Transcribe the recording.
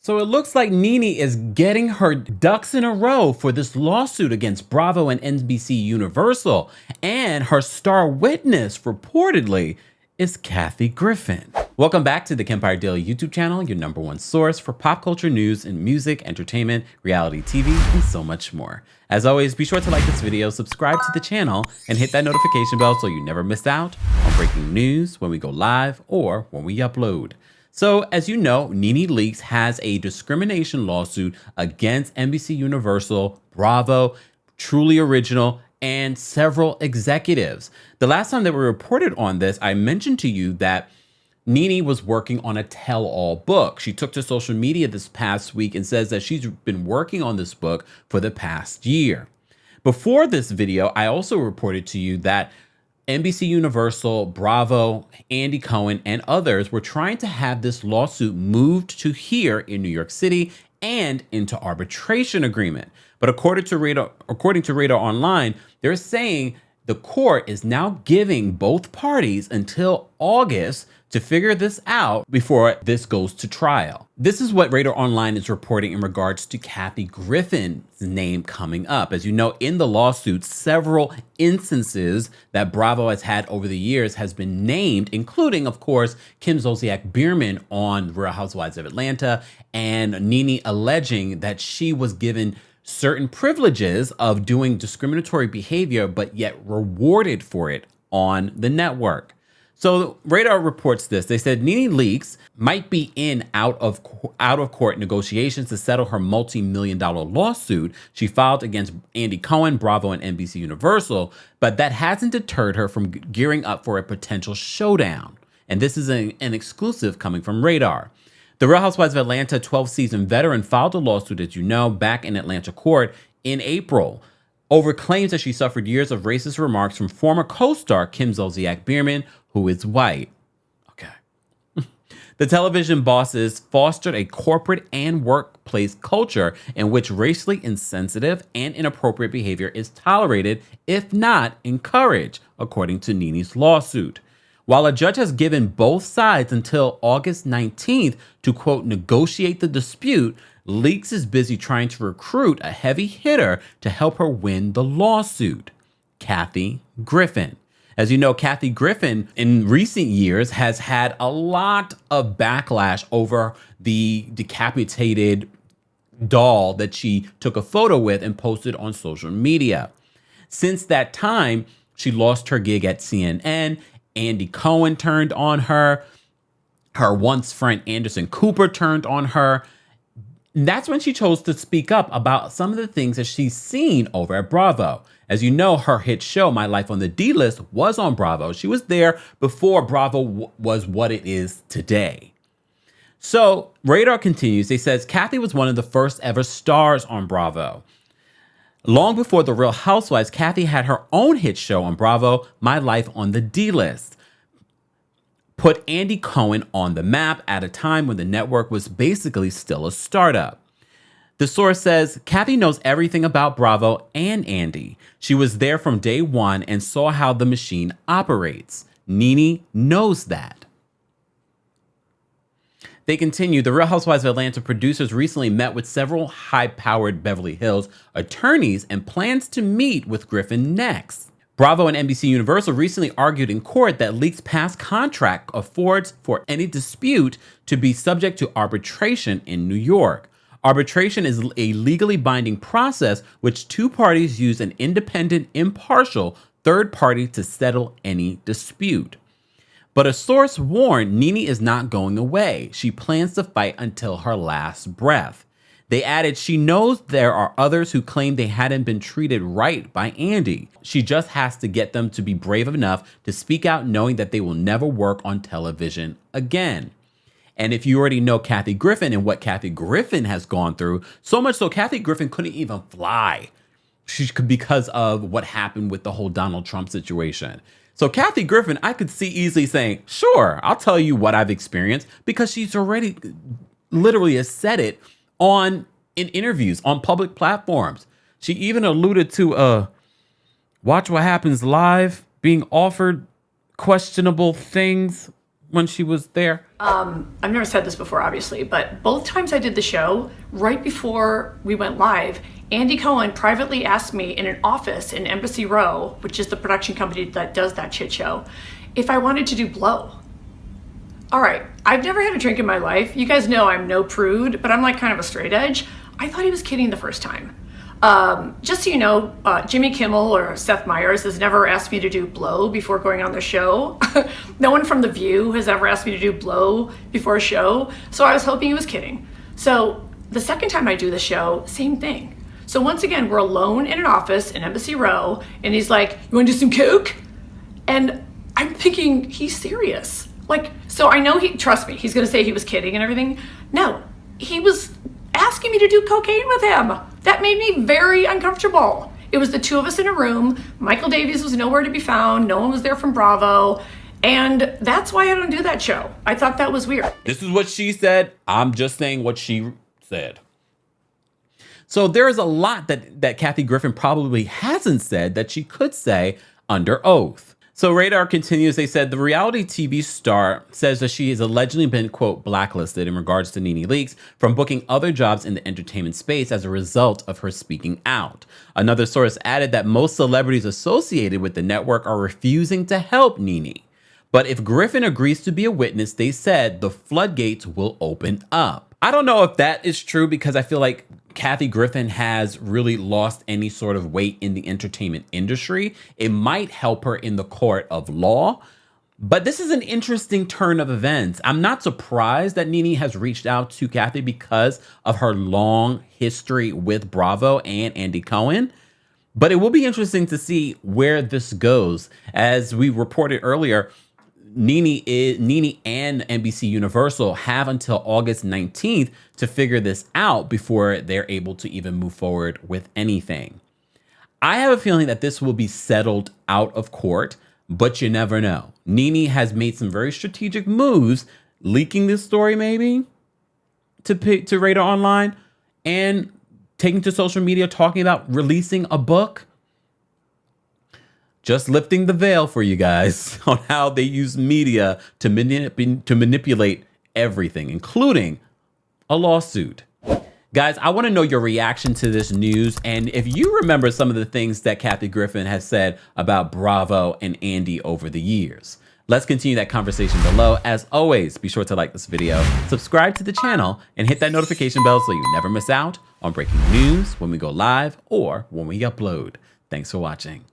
So it looks like NeNe is getting her ducks in a row for this lawsuit against Bravo and NBC Universal. And her star witness, reportedly, is Kathy Griffin. Welcome back to the Kempire Daily YouTube channel, your #1 source for pop culture news and music, entertainment, reality TV, and so much more. As always, be sure to like this video, subscribe to the channel, and hit that notification bell so you never miss out on breaking news when we go live or when we upload. So, as you know, NeNe Leakes has a discrimination lawsuit against NBC Universal, Bravo, Truly Original, and several executives. The last time that we reported on this, I mentioned to you that NeNe was working on a tell-all book. She took to social media this past week and says that she's been working on this book for the past year. Before this video, I also reported to you that NBC Universal, Bravo, Andy Cohen, and others were trying to have this lawsuit moved to here in New York City and into arbitration agreement. But according to Radar Online, they're saying the court is now giving both parties until August to figure this out before this goes to trial. This is what Radar Online is reporting in regards to Kathy Griffin's name coming up. As you know, in the lawsuit, several instances that Bravo has had over the years has been named, including, of course, Kim Zolciak Biermann on Real Housewives of Atlanta, and NeNe alleging that she was given certain privileges of doing discriminatory behavior, but yet rewarded for it on the network. So Radar reports this. They said NeNe Leakes might be in out of court negotiations to settle her multi-million-dollar lawsuit she filed against Andy Cohen, Bravo, and NBC Universal, but that hasn't deterred her from gearing up for a potential showdown. And this is an exclusive coming from Radar. The Real Housewives of Atlanta 12-season veteran filed a lawsuit, as you know, back in Atlanta court in April over claims that she suffered years of racist remarks from former co-star Kim Zolciak Biermann, who is white. Okay. The television bosses fostered a corporate and workplace culture in which racially insensitive and inappropriate behavior is tolerated, if not encouraged, according to NeNe's lawsuit. While a judge has given both sides until August 19th to, quote, negotiate the dispute, Leakes is busy trying to recruit a heavy hitter to help her win the lawsuit, Kathy Griffin. As you know, Kathy Griffin in recent years has had a lot of backlash over the decapitated doll that she took a photo with and posted on social media. Since that time, she lost her gig at CNN. Andy Cohen turned on her. Her once friend Anderson Cooper turned on her. And that's when she chose to speak up about some of the things that she's seen over at Bravo. As you know, her hit show, My Life on the D-List, was on Bravo. She was there before Bravo was what it is today. So Radar continues. They says Kathy was one of the first ever stars on Bravo. Long before The Real Housewives, Kathy had her own hit show on Bravo, My Life on the D-List. Put Andy Cohen on the map at a time when the network was basically still a startup. The source says, Kathy knows everything about Bravo and Andy. She was there from day one and saw how the machine operates. NeNe knows that. They continue, the Real Housewives of Atlanta producers recently met with several high-powered Beverly Hills attorneys and plans to meet with Griffin next. Bravo and NBC Universal recently argued in court that Leakes' past contract affords for any dispute to be subject to arbitration in New York. Arbitration is a legally binding process which two parties use an independent, impartial third party to settle any dispute. But a source warned NeNe is not going away. She plans to fight until her last breath. They added she knows there are others who claim they hadn't been treated right by Andy. She just has to get them to be brave enough to speak out knowing that they will never work on television again. And if you already know Kathy Griffin and what Kathy Griffin has gone through, so much so Kathy Griffin couldn't even fly because of what happened with the whole Donald Trump situation. So Kathy Griffin, I could see easily saying, sure, I'll tell you what I've experienced, because she's already literally has said it in interviews on public platforms. She even alluded to Watch What Happens Live being offered questionable things when she was there? I've never said this before, obviously, but both times I did the show, right before we went live, Andy Cohen privately asked me in an office in Embassy Row, which is the production company that does that shit show, if I wanted to do blow. All right, I've never had a drink in my life. You guys know I'm no prude, but I'm like kind of a straight edge. I thought he was kidding the first time. Just so you know, Jimmy Kimmel or Seth Meyers has never asked me to do blow before going on the show. No one from The View has ever asked me to do blow before a show. So I was hoping he was kidding. So the second time I do the show, same thing. So once again, we're alone in an office in Embassy Row, and he's like, "You want to do some coke?" And I'm thinking, he's serious. Like, so I know trust me, he's going to say he was kidding and everything. No, he was asking me to do cocaine with him. That made me very uncomfortable. It was the two of us in a room. Michael Davies was nowhere to be found. No one was there from Bravo. And that's why I don't do that show. I thought that was weird. This is what she said. I'm just saying what she said. So there is a lot that Kathy Griffin probably hasn't said that she could say under oath. So Radar continues, they said the reality TV star says that she has allegedly been, quote, blacklisted in regards to NeNe Leakes from booking other jobs in the entertainment space as a result of her speaking out. Another source added that most celebrities associated with the network are refusing to help NeNe. But if Griffin agrees to be a witness, they said the floodgates will open up. I don't know if that is true because I feel like Kathy Griffin has really lost any sort of weight in the entertainment industry. It might help her in the court of law, but this is an interesting turn of events. I'm not surprised that NeNe has reached out to Kathy because of her long history with Bravo and Andy Cohen, but it will be interesting to see where this goes. As we reported earlier, NeNe and NBC Universal have until August 19th to figure this out before they're able to even move forward with anything. I have a feeling that this will be settled out of court, but you never know. NeNe has made some very strategic moves, leaking this story maybe to Radar Online and taking to social media, talking about releasing a book. Just lifting the veil for you guys on how they use media to manipulate everything, including a lawsuit. Guys, I want to know your reaction to this news, and if you remember some of the things that Kathy Griffin has said about Bravo and Andy over the years. Let's continue that conversation below. As always, be sure to like this video, subscribe to the channel, and hit that notification bell so you never miss out on breaking news when we go live or when we upload. Thanks for watching.